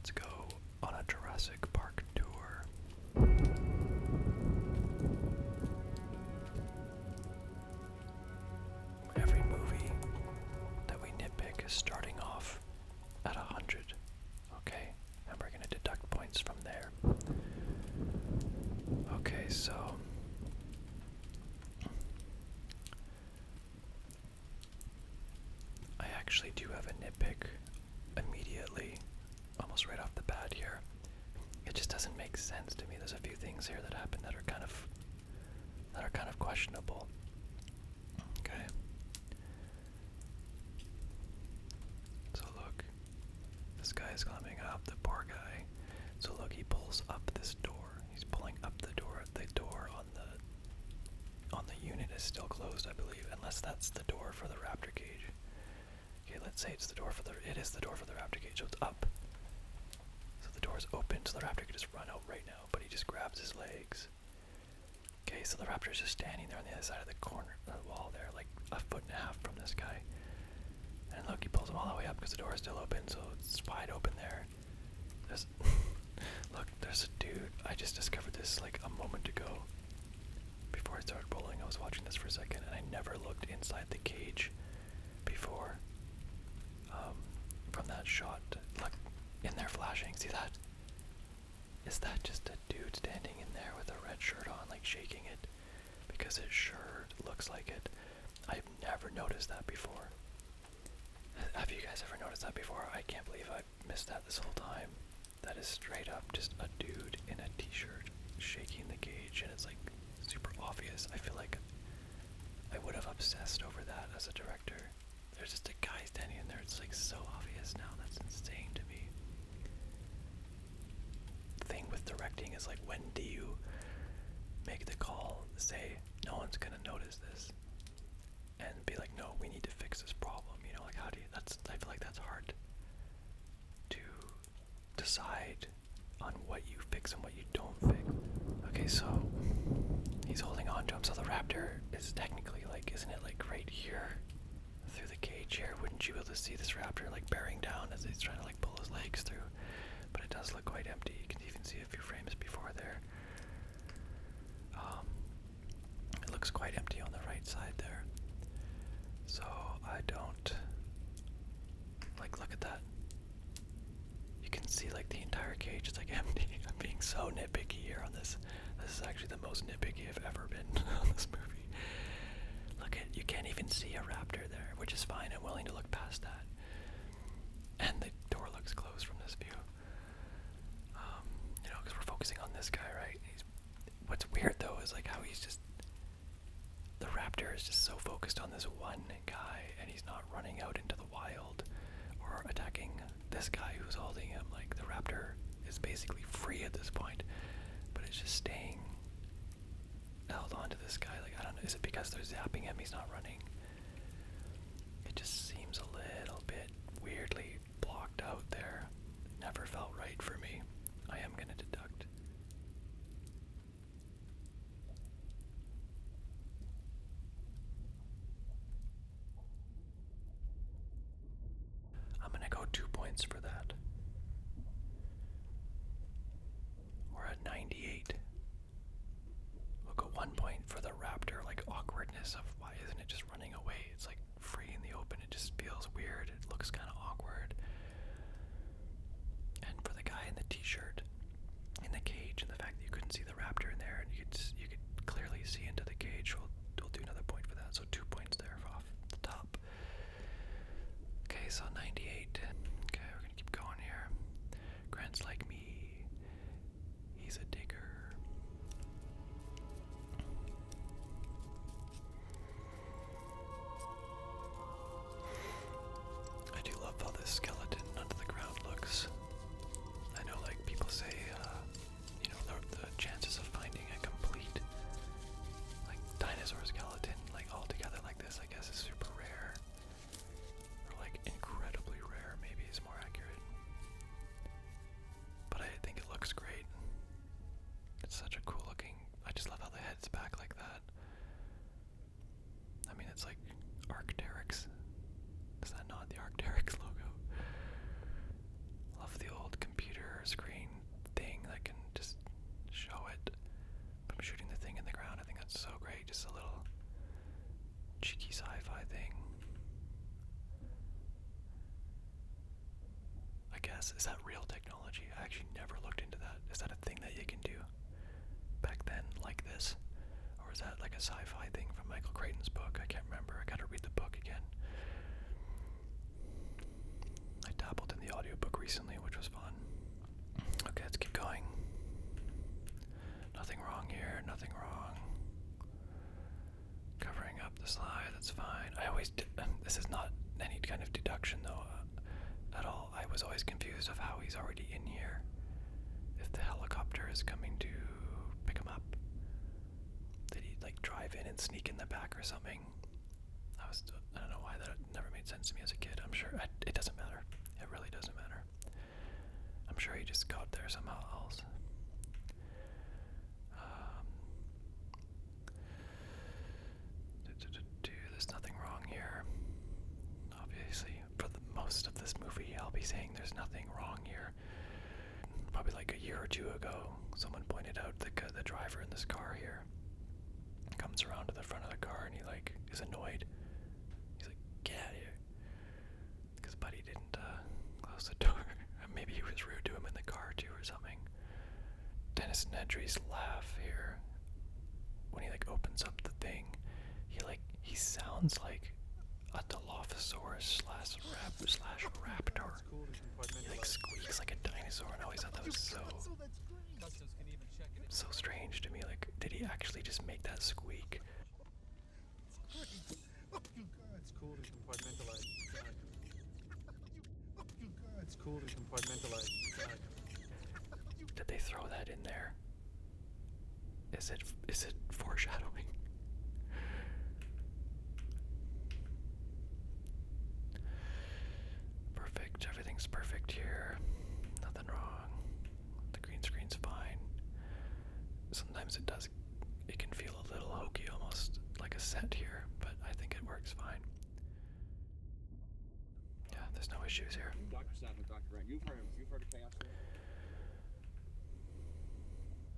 let's go on a Jurassic Park tour. Every movie that we nitpick is starting off at 100, okay? And we're gonna deduct points from there. Okay, so I actually do have a nitpick immediately, almost right off the bat here. It just doesn't make sense to me. There's a few things here that happen that are kind of questionable. Okay. So look, this guy is climbing up, the poor guy. So look, he pulls up this door. He's pulling up the door. The door on the unit is still closed, I believe, unless that's the door for the raptor cage. Okay, let's say it's the door for it is the door for the raptor cage, so it's up. So the door is open, so the raptor could just run out right now, but he just grabs his legs. Okay, so the raptor's just standing there on the other side of the corner of the wall there, like a foot and a half from this guy. And look, he pulls him all the way up because the door is still open, so it's wide open there. There's look, there's a dude. I just discovered this like a moment ago. Before I started bowling, I was watching this for a second, and I never looked inside the cage before. From that shot, look, in there flashing, see that? Is that just a dude standing in there with a red shirt on, like shaking it? Because it sure looks like it. I've never noticed that before. Have you guys ever noticed that before? I can't believe I missed that this whole time. That is straight up just a dude in a t-shirt shaking the cage, and it's like super obvious. I feel like I would have obsessed over that as a director. There's just a guy standing in there. It's like so obvious now. That's insane to me. The thing with directing is like, when do you make the call, say, no one's gonna notice this, and be like, no, we need to fix this problem. You know, like how do you? I feel like that's hard to decide on what you fix and what you don't fix. Okay, so he's holding on to him. So the raptor is technically like, isn't it like right here? Through the cage here, wouldn't you be able to see this raptor like bearing down as he's trying to like pull his legs through? But it does look quite empty. You can even see a few frames before there. It looks quite empty on the right side there. So I don't like, look at that. You can see like the entire cage is like empty. I'm being so nitpicky here on this. This is actually the most nitpicky I've ever been on this movie. Look at, you can't even see a raptor there, which is fine. I'm willing to look past that. And the door looks closed from this view. You know, because we're focusing on this guy, right? What's weird though is like how he's just, the raptor is just so focused on this one guy, and he's not running out into the wild or attacking this guy who's holding him. Like the raptor is basically free at this point, but it's just staying held on to this guy. Like, I don't know, is it because they're zapping him, he's not running? It just seems a little bit weirdly blocked out there. Never felt right for me. I am gonna deduct. I'm gonna go 2 points for that. We're at 98. We'll go 1 point for the raptor, like awkwardness of why isn't it just running away? It's like free in the open. It just feels weird. It looks kind of awkward. And for the guy in the t-shirt, in the cage, and the fact that you couldn't see the raptor in there, and you could clearly see into the cage, we'll do another point for that. So 2 points there off the top. Okay, so 98. Okay, we're gonna keep going here. Grant's like me. He's a digger. I do love how this skeleton under the ground looks. I know, like, people say, you know, the chances of finding a complete, like, dinosaur skeleton, like, all together like this, I guess, is super rare. Or, like, incredibly rare. guess. Is that real technology? I actually never looked into that. Is that a thing that you can do back then like this? Or is that like a sci-fi thing from Michael Crichton's book? I can't remember. I gotta read the book again. I dabbled in the audiobook recently, which was fun. Okay, let's keep going. Nothing wrong here, nothing wrong. Covering up the slide, that's fine. I always did, this is not any kind of deduction though, at all. I was always confused of how he's already in here. If the helicopter is coming to pick him up, did he like drive in and sneak in the back or something? I don't know why that never made sense to me as a kid. I'm sure it doesn't matter. It really doesn't matter. I'm sure he just got there somehow else. There's nothing wrong here. Obviously, for the most of this movie, I'll be saying there's nothing wrong here. Probably like a year or two ago, someone pointed out the driver in this car here comes around to the front of the car and he like is annoyed. He's like, "Get out of here," because Buddy didn't close the door. Maybe he was rude to him in the car too or something. Dennis Nedry's laugh here when he like opens up the thing, he sounds like a Dilophosaurus slash raptor. He like squeaks like a dinosaur, and I always thought that was so strange to me. Like, did he actually just make that squeak? It's cool to compartmentalize. It's cool to compartmentalize. Did they throw that in there? Is it foreshadowing? Perfect. Everything's perfect here. Nothing wrong. The green screen's fine. Sometimes it can feel a little hokey, almost like a set here, but I think it works fine. Yeah, there's no issues here. Dr. Sattler, Dr. Wright, you've heard of chaos theory?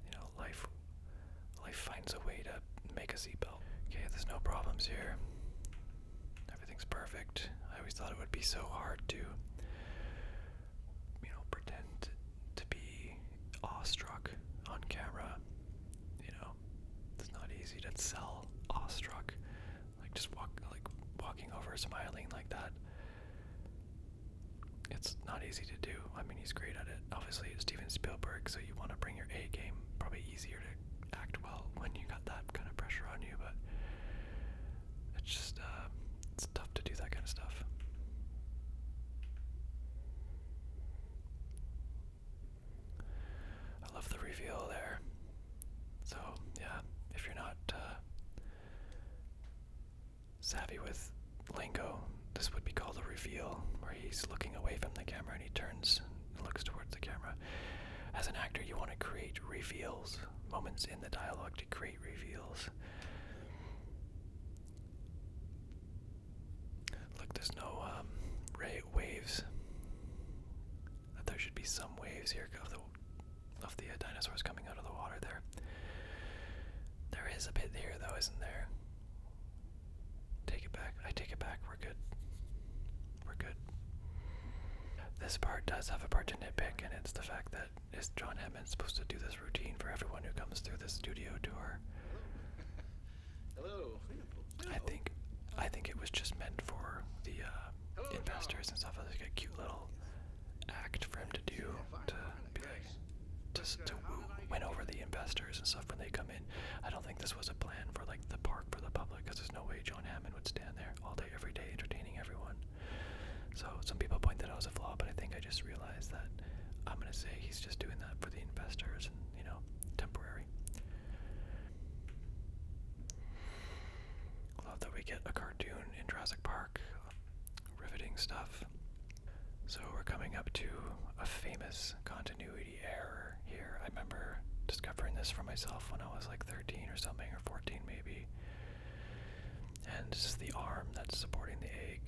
You know, life finds a way to make a seatbelt. Okay, there's no problems here. Everything's perfect. I always thought it would be so hard to, pretend to be awestruck on camera. It's not easy to sell awestruck. Like just walking over smiling like that. It's not easy to do. I mean, he's great at it. Obviously, it's Steven Spielberg, so you want to bring your A game. Probably easier to act well when you got that kind of pressure on you, but it's just, it's tough to do that kind of stuff. I love the reveal there. So, yeah, if you're not savvy with lingo, this would be called a reveal, where he's looking away from the camera and he turns and looks towards the camera. As an actor, you want to create reveals, moments in the dialogue to create reveals. Look, there's no waves. There should be some waves here of the dinosaurs coming out of the water there. There is a bit here though, isn't there? Take it back. I take it back. We're good. We're good. This part does have a part to nitpick, and it's the fact that is John Hammond supposed to do this routine for everyone who comes through the studio tour? Hello. I think it was just meant for the investors and stuff. Like a cute little act for him to do to be like to win over the investors and stuff when they come in. I don't think this was a plan for like the park for the public, because there's no way John Hammond would stand there all day every day entertaining everyone. So some people point that out as a flaw, but I think I just realized that I'm gonna say he's just doing that for the investors and temporary. Love that we get a cartoon in Jurassic Park. Riveting stuff. So we're coming up to a famous continuity error here. I remember discovering this for myself when I was like 13 or something, or 14 maybe. And this is the arm that's supporting the egg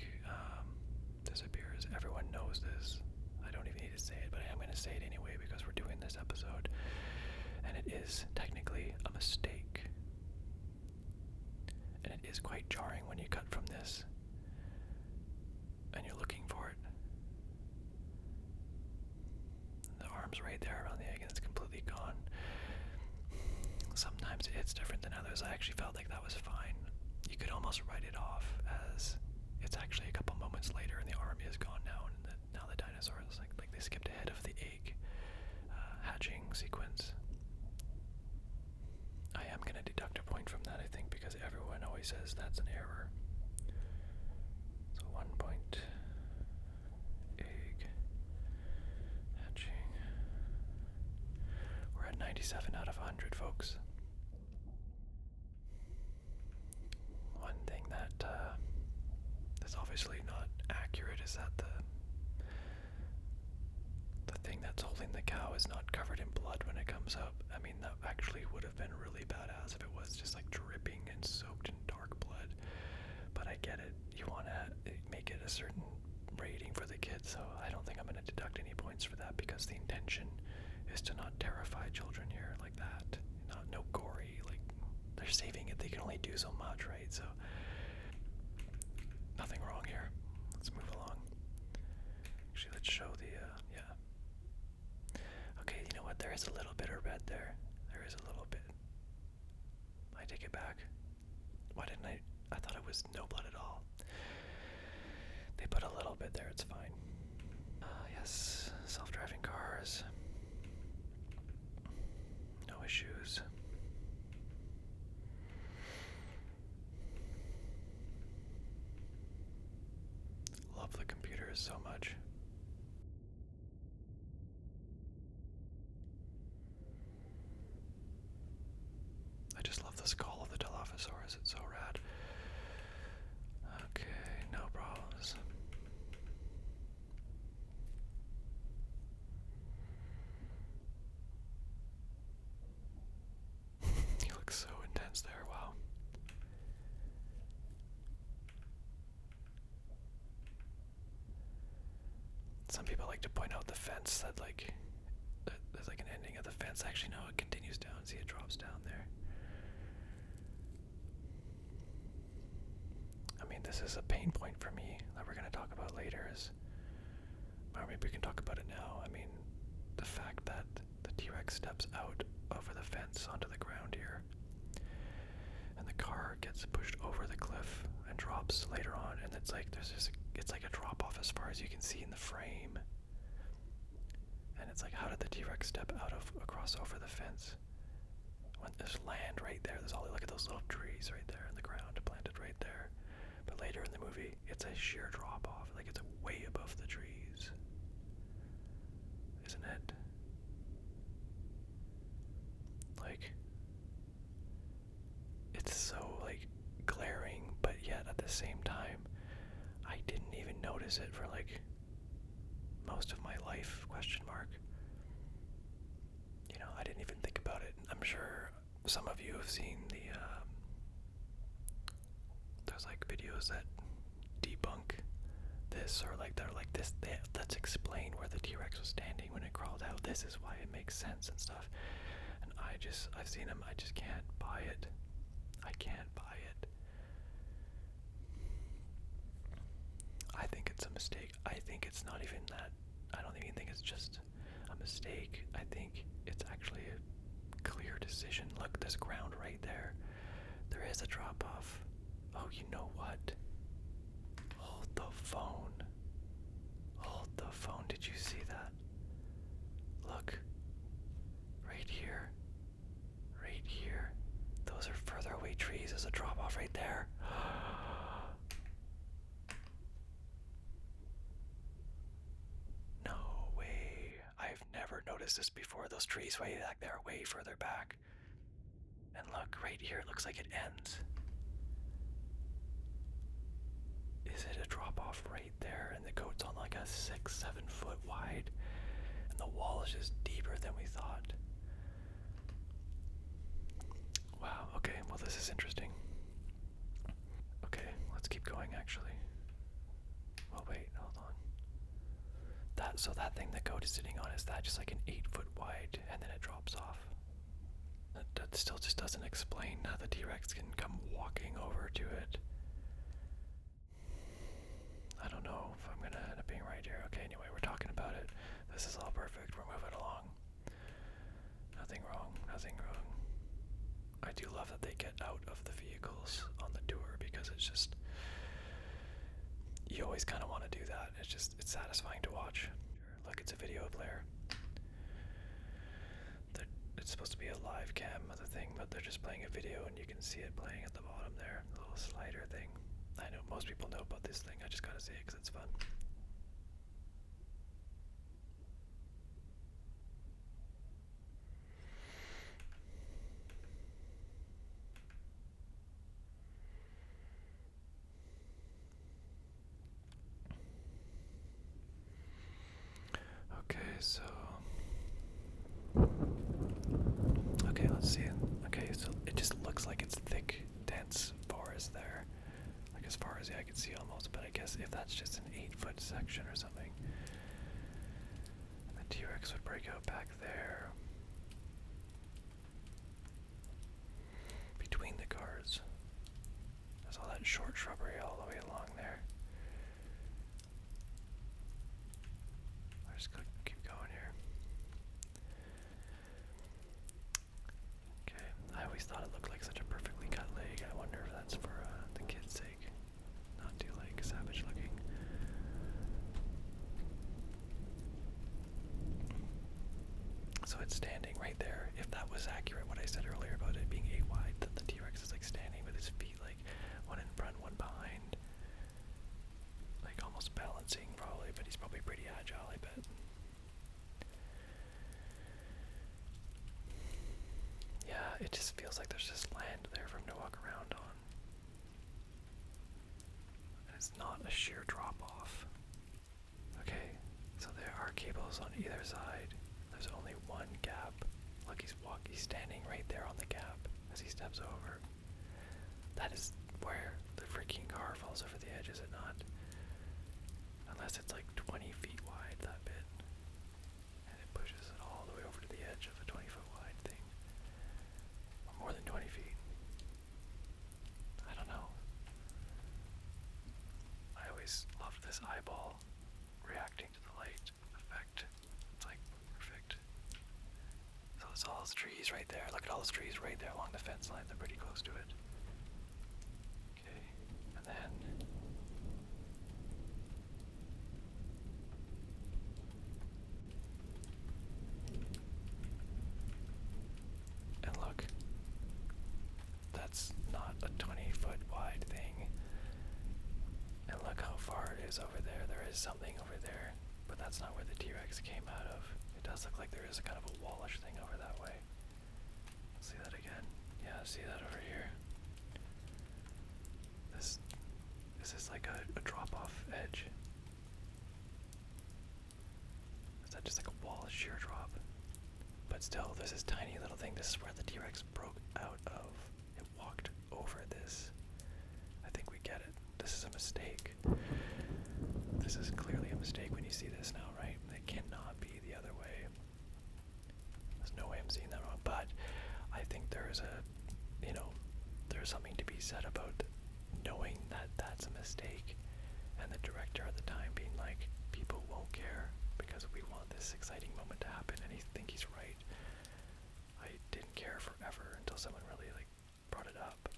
disappears. Everyone knows this. I don't even need to say it, but I am going to say it anyway because we're doing this episode. And it is technically a mistake. And it is quite jarring when you cut from this and you're looking for it. arms right there around the egg and it's completely gone. Sometimes it's different than others. I actually felt like that was fine. You could almost write it off as it's actually a couple moments later and the army is gone now, and now the dinosaur is like they skipped ahead of the egg hatching sequence. I am going to deduct a point from that, I think, because everyone always says that's an error. So 1 point. Egg hatching. We're at 97 out of 100, folks. One thing that is obviously not accurate is that the thing that's holding the cow is not covered in blood when it comes up. I mean, that actually would have been really badass if it was just like dripping and soaked in dark blood. But I get it. You want to make it a certain rating for the kids, so I don't think I'm going to deduct any points for that because the intention is to not terrify children here like that. No gory, like they're saving it. They can only do so much, right? So nothing wrong here. Let's move along. Actually, let's show the, yeah. Okay, you know what? There is a little bit of red there. There is a little bit. I take it back. Why didn't I thought it was no blood at all. They put a little bit there, it's fine. Yes, self-driving cars. No issues. Love the computers so much. I just love the skull of the Dilophosaurus, it's so rad. Okay, no problems. He looks so intense there, wow. Some people like to point out the fence that there's like an ending of the fence. Actually, no, it continues down. See, it drops down there. I mean, this is a pain point for me that we're going to talk about later or maybe we can talk about it now. I mean, the fact that the T-Rex steps out over the fence onto the ground here and the car gets pushed over the cliff and drops later on, and it's like it's like a drop off as far as you can see in the frame. And it's like, how did the T-Rex step across over the fence? When there's land right there, look at those little trees right there in the ground, planted right there. But later in the movie, it's a sheer drop off, like it's way above the trees. Isn't it? Like, it's so like glaring, but yet at the same time, I didn't even notice it for like most of my life, question mark. You know, I didn't even think about it. I'm sure some of you have seen there's like videos that debunk this, or like they're like this, let's explain where the T-Rex was standing when it crawled out. This is why it makes sense and stuff. And I've seen them, I just can't buy it. I can't buy it. I think it's a mistake. I think it's not even that. I don't even think it's just a mistake. I think it's actually a clear decision. Look, there's ground right there. There is a drop off. Oh, you know what? Hold the phone. Hold the phone. Did you see that? Look. Right here. Right here. Those are further away trees. There's a drop off right there. No way. I've never noticed this before. Those trees way back there, way further back. And look, right here, it looks like it ends. Is it a drop off right there? And the goat's on like a 6-7 foot wide. And the wall is just deeper than we thought. Wow, okay, well this is interesting. Okay, let's keep going actually. Oh wait, hold on. So that thing the goat is sitting on, is that just like an 8 foot wide and then it drops off? That still just doesn't explain how the T-Rex can come walking over to it. I don't know if I'm gonna end up being right here. Okay, anyway, we're talking about it. This is all perfect. We're moving along. do love that they get out of the vehicles on the tour because it's just, you always kind of want to do that. It's satisfying to watch. Look, it's a video player. It's supposed to be a live cam other thing, but they're just playing a video and you can see it playing at the bottom there, the little slider thing. I know most people know about this thing, I just gotta say it because it's fun. Okay, so let's see. Okay, so it just looks like it's thick, dense forest there. Like as far as the eye can see almost, but I guess if that's just an 8-foot section or something, the T-Rex would break out back there. Between the cars. There's all that short shrubbery all the way along there. I'll just keep going here. Okay, I always thought it looked like such a perfectly cut leg. I wonder if that's for the kid's sake. Not too like savage looking. So it's standing right there. If that was accurate, what I said earlier about it being 8 wide, that the T-Rex is like standing with his feet like one in front, one behind. Like almost balancing probably, but he's probably pretty agile, I bet. Yeah, it just feels like there's just land there for him to walk around on. And it's not a sheer drop off. Okay, so there are cables on either side. There's only one gap. Look, he's standing right there on the gap as he steps over. That is where the freaking car falls over the edge, is it not? Unless it's like 20 feet wide, that bit. And it pushes it all the way over to the edge of a 20-foot wide thing. Or more than 20 feet. I don't know. I always loved this eyeball reacting to the light effect. It's like perfect. So there's all those trees right there. Look at all those trees right there along the fence line. They're pretty close to it. Okay, and then look, that's not a 20-foot wide thing. And look how far it is over there. There is something over there, but that's not where the T-Rex came out of. It does look like there is a kind of a wallish thing over that way. See that again? Yeah, see that over here. This is like a drop-off edge. Is that just like a wall, a sheer drop? But still, there's this tiny little thing. This is where the T-Rex broke out of. It walked over this. I think we get it. This is a mistake. This is clearly a mistake when you see this now, right? It cannot be the other way. There's no way I'm seeing that wrong. But I think there's there's something to be said about knowing that that's a mistake. And the director at the time being like, people won't care because we want this exciting moment to happen, and I think he's right. I didn't care forever until someone really like brought it up.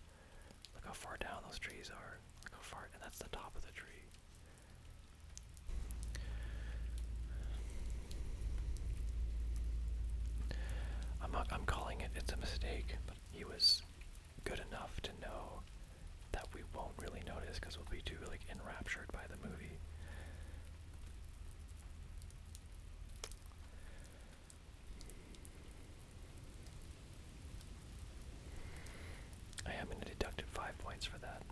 Look how far down those trees are. Look how far, and that's the top of the tree. I'm calling it, it's a mistake, but he was good enough to know that we won't really notice because we'll be too like enraptured by the movie. I am going to deduct 5 points for that.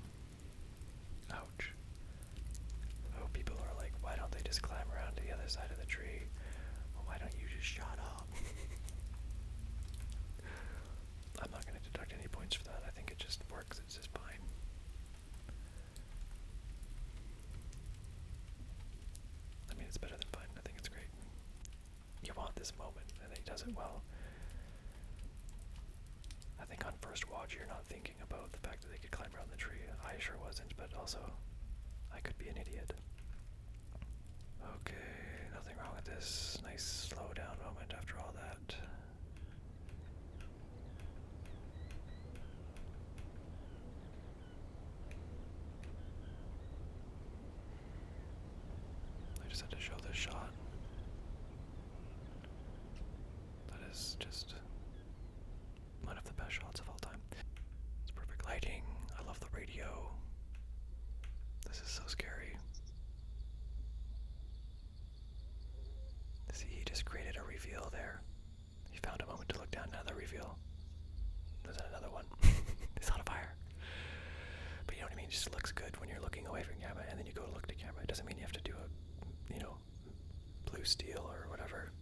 Ouch. Oh, people are like, why don't they just climb around to the other side of the tree? Well, why don't you just shut up? I'm not going to deduct any points for that. I think it just works. It's just fine. I mean, it's better than fine. I think it's great. You want this moment, and he does it well. I think on first watch, you're not thinking about the fact that they could climb around the tree. I sure wasn't, but also, I could be an idiot. Okay, nothing wrong with this. Nice slow down moment after all that. just had to show this shot. That is just one of the best shots of all time. It's perfect lighting. I love the radio. This is so scary. See, he just created a reveal there. He found a moment to look down, another reveal. There's another one. It's on fire. But you know what I mean? It just looks good when you're looking away from camera and then you go to look to camera. It doesn't mean you have to do a, blue steel or whatever.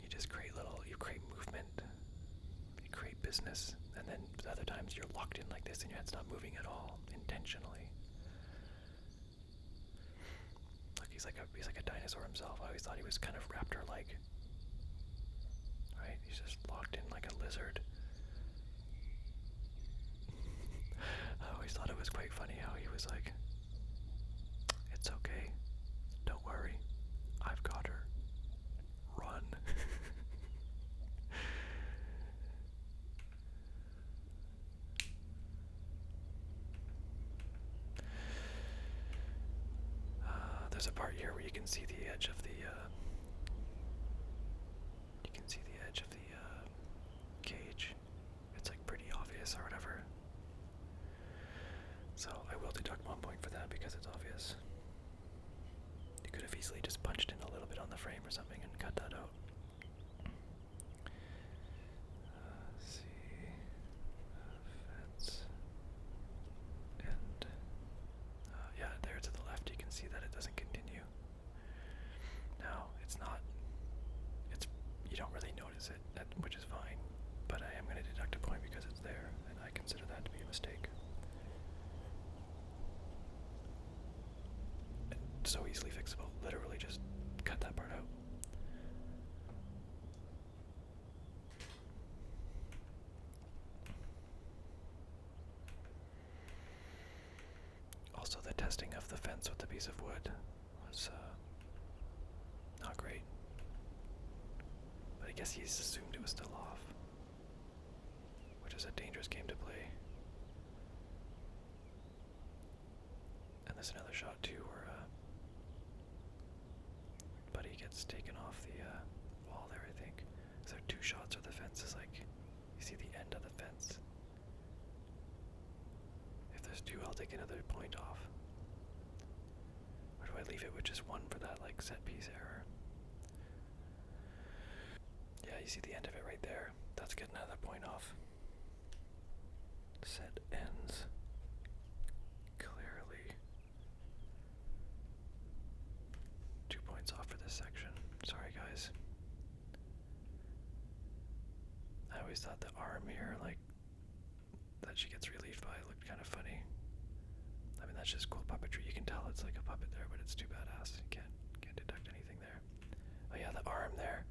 You just create you create movement. You create business. And then other times you're locked in like this and your head's not moving at all, intentionally. Look, he's like a dinosaur himself. I always thought he was kind of raptor-like. Right? He's just locked in like a lizard. I always thought it was quite funny how he was like, "It's okay. Don't worry. I've got her. Run." There's a part here where you can see the edge of the cage. It's like pretty obvious or whatever. So I will deduct 1 point for that because it's obvious. You could have easily just punched in a little bit on the frame or something and cut that out. Let's see. Fence. And yeah, there to the left you can see that it doesn't continue. Now, you don't really notice it, which is fine, but I am going to deduct a point because it's there, and I consider that to be a mistake. It's so easily fixable, literally just cut that part out. Also, the testing of the fence with the piece of wood was not great. But I guess he's assumed it was still off, which is a dangerous game to play. And there's another shot too where Buddy gets taken off the wall there, I think. So there are two shots where the fence is like, you see the end of the fence. If there's two, I'll take another point off. Or do I leave it with just one for that like set piece error? Yeah, you see the end of it right there. That's getting another point off. Set ends clearly. 2 points off for this section. Sorry, guys. I always thought the arm here, like, that she gets relieved by looked kind of funny. I mean, that's just cool puppetry. You can tell it's like a puppet there, but it's too badass. You can't deduct anything there. Oh yeah, the arm there.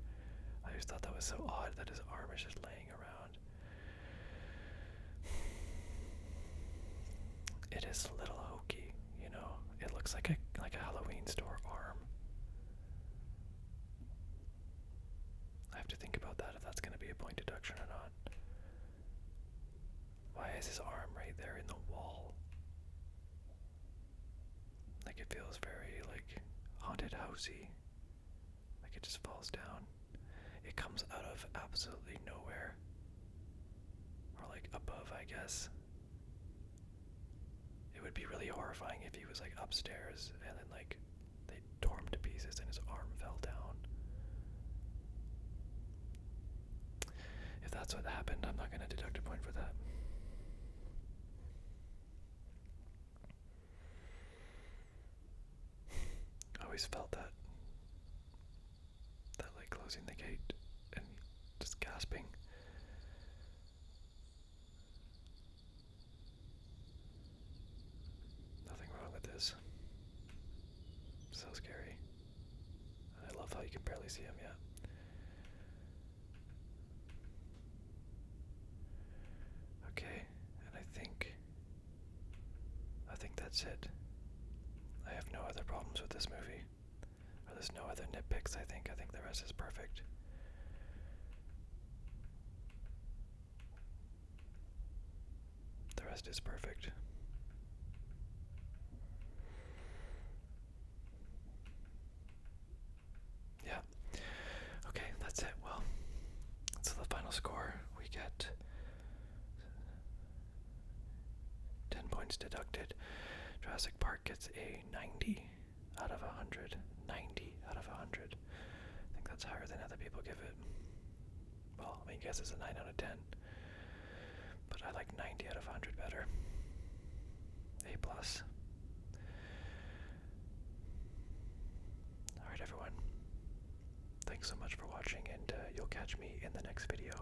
I just thought that was so odd that his arm is just laying around. It is a little hokey, you know. It looks like a Halloween store arm. I have to think about that if that's going to be a point deduction or not. Why is his arm right there in the wall? Like it feels very like haunted housey. Like it just falls down. It comes out of absolutely nowhere. Or like above, I guess. It would be really horrifying if he was like upstairs and then like they tore him to pieces and his arm fell down. If that's what happened, I'm not going to deduct a point for that. I always felt that like closing the gate and just gasping. Nothing wrong with this. So scary. And I love how you can barely see him yet. Okay, and I think that's it. I have no other problems with this movie. Or there's no other nitpicks, I think. I think the rest is perfect. The rest is perfect. expected. Jurassic Park gets a 90 out of 100. 90 out of 100. I think that's higher than other people give it. Well, I mean, I guess it's a 9 out of 10. But I like 90 out of 100 better. A plus. Alright everyone. Thanks so much for watching, and you'll catch me in the next video.